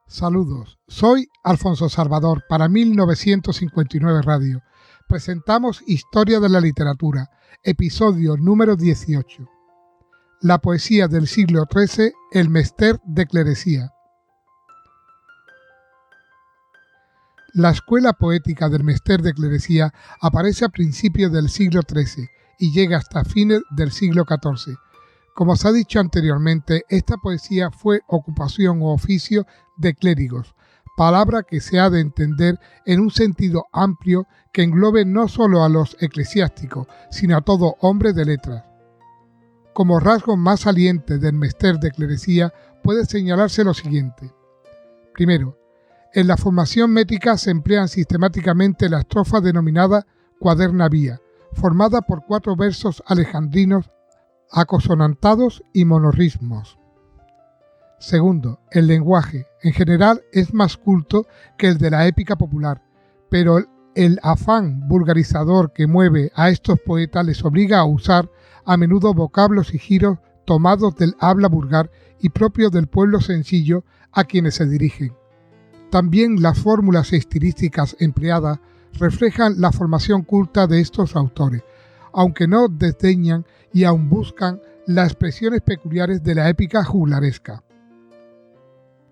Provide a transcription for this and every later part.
Saludos, soy Alfonso Salvador para 1959 Radio. Presentamos Historia de la Literatura, episodio número 18. La poesía del siglo XIII, el mester de clerecía. La escuela poética del mester de clerecía aparece a principios del siglo XIII y llega hasta fines del siglo XIV. Como se ha dicho anteriormente, esta poesía fue ocupación o oficio de clérigos, palabra que se ha de entender en un sentido amplio que englobe no solo a los eclesiásticos, sino a todo hombre de letras. Como rasgo más saliente del mester de clerecía puede señalarse lo siguiente. Primero, en la formación métrica se emplean sistemáticamente la estrofa denominada cuaderna vía, formada por 4 versos alejandrinos aconsonantados y monorritmos. Segundo, el lenguaje, en general, es más culto que el de la épica popular, pero el afán vulgarizador que mueve a estos poetas les obliga a usar a menudo vocablos y giros tomados del habla vulgar y propios del pueblo sencillo a quienes se dirigen. También las fórmulas estilísticas empleadas reflejan la formación culta de estos autores, aunque no desdeñan y aún buscan las expresiones peculiares de la épica juglaresca.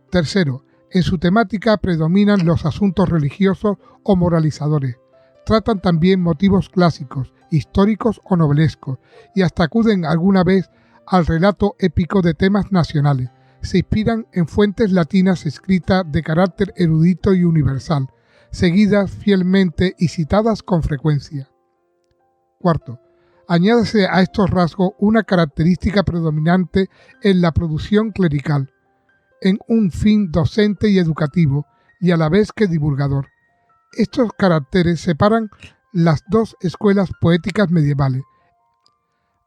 Tercero, en su temática predominan los asuntos religiosos o moralizadores. Tratan también motivos clásicos, históricos o novelescos, y hasta acuden alguna vez al relato épico de temas nacionales. Se inspiran en fuentes latinas escritas de carácter erudito y universal, seguidas fielmente y citadas con frecuencia. Cuarto, añádase a estos rasgos una característica predominante en la producción clerical, en un fin docente y educativo, y a la vez que divulgador. Estos caracteres separan las dos escuelas poéticas medievales.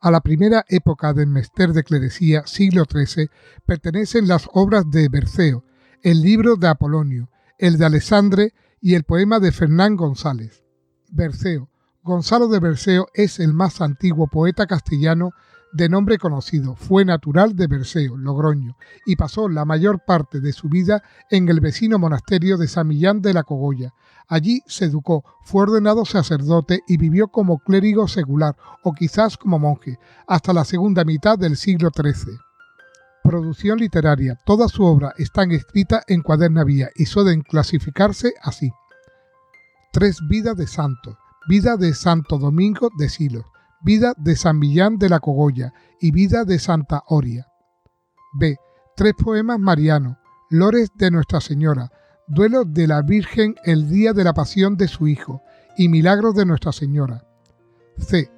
A la primera época del mester de clerecía, siglo XIII, pertenecen las obras de Berceo, el libro de Apolonio, el de Alexandre y el poema de Fernán González. Berceo. Gonzalo de Berceo es el más antiguo poeta castellano de nombre conocido. Fue natural de Berceo, Logroño, y pasó la mayor parte de su vida en el vecino monasterio de San Millán de la Cogolla. Allí se educó, fue ordenado sacerdote y vivió como clérigo secular, o quizás como monje, hasta la segunda mitad del siglo XIII. Producción literaria. Toda su obra está escrita en cuaderna vía y suelen clasificarse así. 3 vidas de santos. Vida de Santo Domingo de Silos, vida de San Millán de la Cogolla y vida de Santa Oria. B. 3 poemas marianos, Lores de Nuestra Señora, Duelo de la Virgen el día de la pasión de su Hijo y Milagros de Nuestra Señora. C.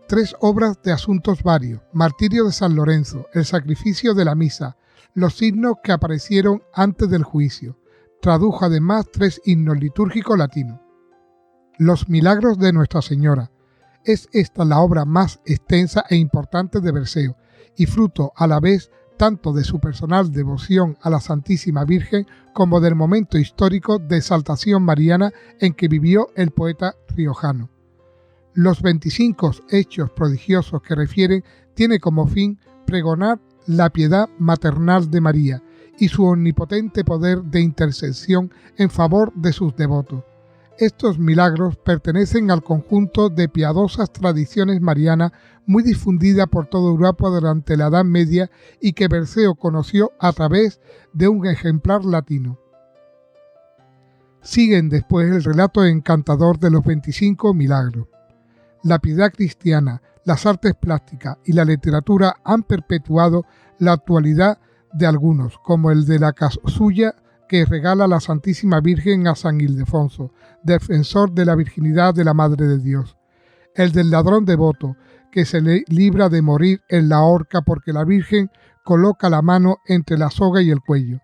3 obras de asuntos varios, Martirio de San Lorenzo, el sacrificio de la misa, los signos que aparecieron antes del juicio. Tradujo además 3 himnos litúrgicos latinos. Los Milagros de Nuestra Señora. Es esta la obra más extensa e importante de Berceo, y fruto a la vez tanto de su personal devoción a la Santísima Virgen como del momento histórico de exaltación mariana en que vivió el poeta riojano. Los 25 hechos prodigiosos que refieren tiene como fin pregonar la piedad maternal de María y su omnipotente poder de intercesión en favor de sus devotos. Estos milagros pertenecen al conjunto de piadosas tradiciones marianas muy difundida por toda Europa durante la Edad Media y que Berceo conoció a través de un ejemplar latino. Siguen después el relato encantador de los 25 milagros. La piedad cristiana, las artes plásticas y la literatura han perpetuado la actualidad de algunos, como el de la casulla que regala la Santísima Virgen a San Ildefonso, defensor de la virginidad de la Madre de Dios. El del ladrón devoto, que se le libra de morir en la horca porque la Virgen coloca la mano entre la soga y el cuello.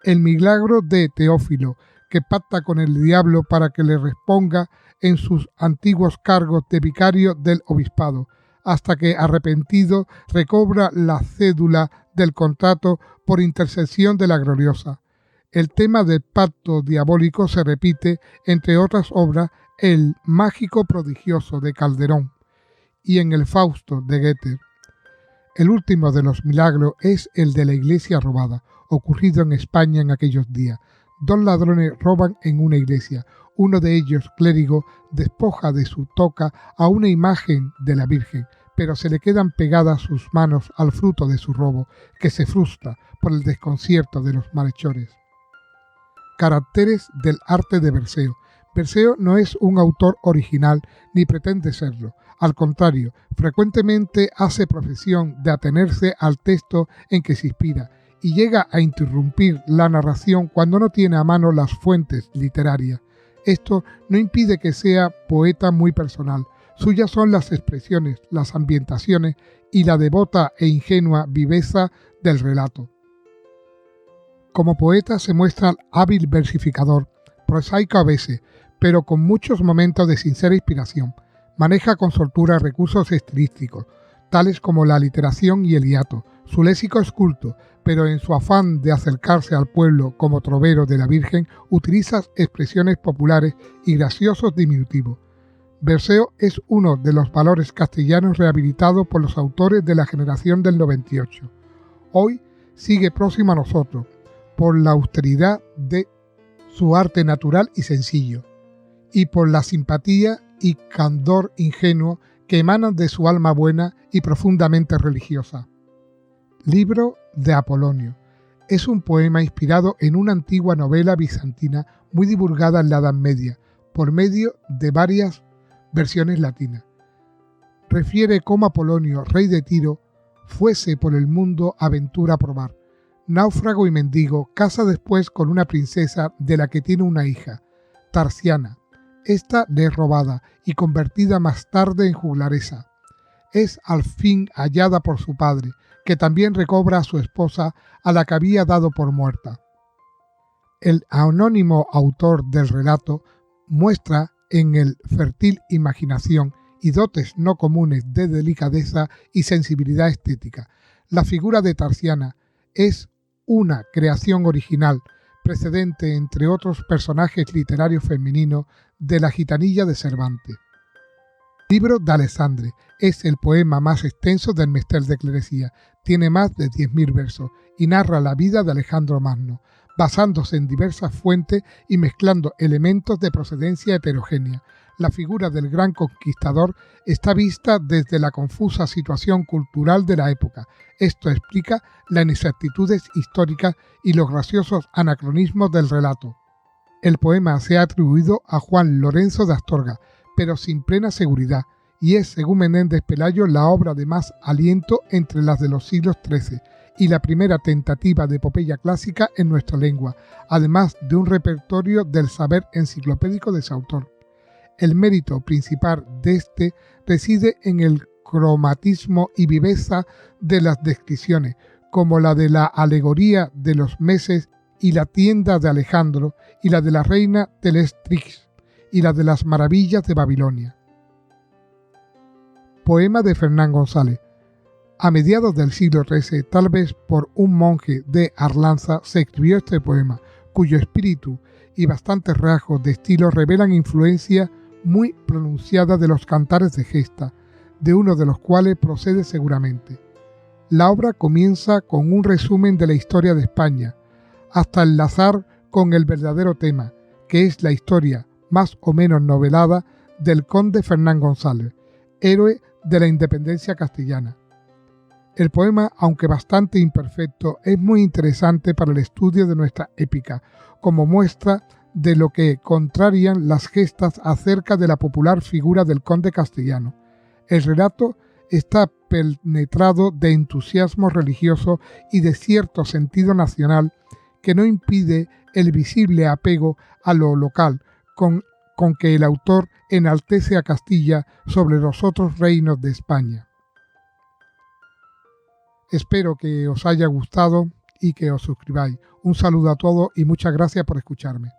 El milagro de Teófilo, que pacta con el diablo para que le responda en sus antiguos cargos de vicario del obispado, hasta que, arrepentido, recobra la cédula del contrato por intercesión de la gloriosa. El tema del pacto diabólico se repite, entre otras obras, El mágico prodigioso de Calderón y en el Fausto de Goethe. El último de los milagros es el de la iglesia robada, ocurrido en España en aquellos días. Dos ladrones roban en una iglesia. Uno de ellos, clérigo, despoja de su toca a una imagen de la Virgen, pero se le quedan pegadas sus manos al fruto de su robo, que se frustra por el desconcierto de los malhechores. Caracteres del arte de Berceo. Berceo no es un autor original ni pretende serlo. Al contrario, frecuentemente hace profesión de atenerse al texto en que se inspira y llega a interrumpir la narración cuando no tiene a mano las fuentes literarias. Esto no impide que sea poeta muy personal. Suyas son las expresiones, las ambientaciones y la devota e ingenua viveza del relato. Como poeta se muestra hábil versificador, prosaico a veces, pero con muchos momentos de sincera inspiración. Maneja con soltura recursos estilísticos, tales como la aliteración y el hiato. Su léxico es culto, pero en su afán de acercarse al pueblo como trovero de la Virgen, utiliza expresiones populares y graciosos diminutivos. Berceo es uno de los valores castellanos rehabilitados por los autores de la generación del 98. Hoy sigue próximo a nosotros, por la austeridad de su arte natural y sencillo, y por la simpatía y candor ingenuo que emanan de su alma buena y profundamente religiosa. Libro de Apolonio. Es un poema inspirado en una antigua novela bizantina muy divulgada en la Edad Media, por medio de varias versiones latinas. Refiere cómo Apolonio, rey de Tiro, fuese por el mundo aventura a probar. Náufrago y mendigo, casa después con una princesa de la que tiene una hija, Tarsiana. Esta le es robada y convertida más tarde en juglaresa. Es al fin hallada por su padre, que también recobra a su esposa, a la que había dado por muerta. El anónimo autor del relato muestra en él fértil imaginación y dotes no comunes de delicadeza y sensibilidad estética. La figura de Tarsiana es una creación original, precedente entre otros personajes literarios femeninos de la gitanilla de Cervantes. Libro de Alessandre es el poema más extenso del Mester de Clerecía, tiene más de 10.000 versos y narra la vida de Alejandro Magno, basándose en diversas fuentes y mezclando elementos de procedencia heterogénea. La figura del gran conquistador está vista desde la confusa situación cultural de la época. Esto explica las inexactitudes históricas y los graciosos anacronismos del relato. El poema se ha atribuido a Juan Lorenzo de Astorga, pero sin plena seguridad, y es, según Menéndez Pelayo, la obra de más aliento entre las de los siglos XIII y la primera tentativa de epopeya clásica en nuestra lengua, además de un repertorio del saber enciclopédico de su autor. El mérito principal de este reside en el cromatismo y viveza de las descripciones, como la de la alegoría de los meses y la tienda de Alejandro, y la de la reina Telestrix, y la de las maravillas de Babilonia. Poema de Fernán González. A mediados del siglo XIII, tal vez por un monje de Arlanza, se escribió este poema, cuyo espíritu y bastantes rasgos de estilo revelan influencia muy pronunciada de los cantares de gesta, de uno de los cuales procede seguramente. La obra comienza con un resumen de la historia de España, hasta enlazar con el verdadero tema, que es la historia, más o menos novelada, del conde Fernán González, héroe de la independencia castellana. El poema, aunque bastante imperfecto, es muy interesante para el estudio de nuestra épica, como muestra de lo que contrarian las gestas acerca de la popular figura del conde castellano. El relato está penetrado de entusiasmo religioso y de cierto sentido nacional que no impide el visible apego a lo local, con que el autor enaltece a Castilla sobre los otros reinos de España. Espero que os haya gustado y que os suscribáis. Un saludo a todos y muchas gracias por escucharme.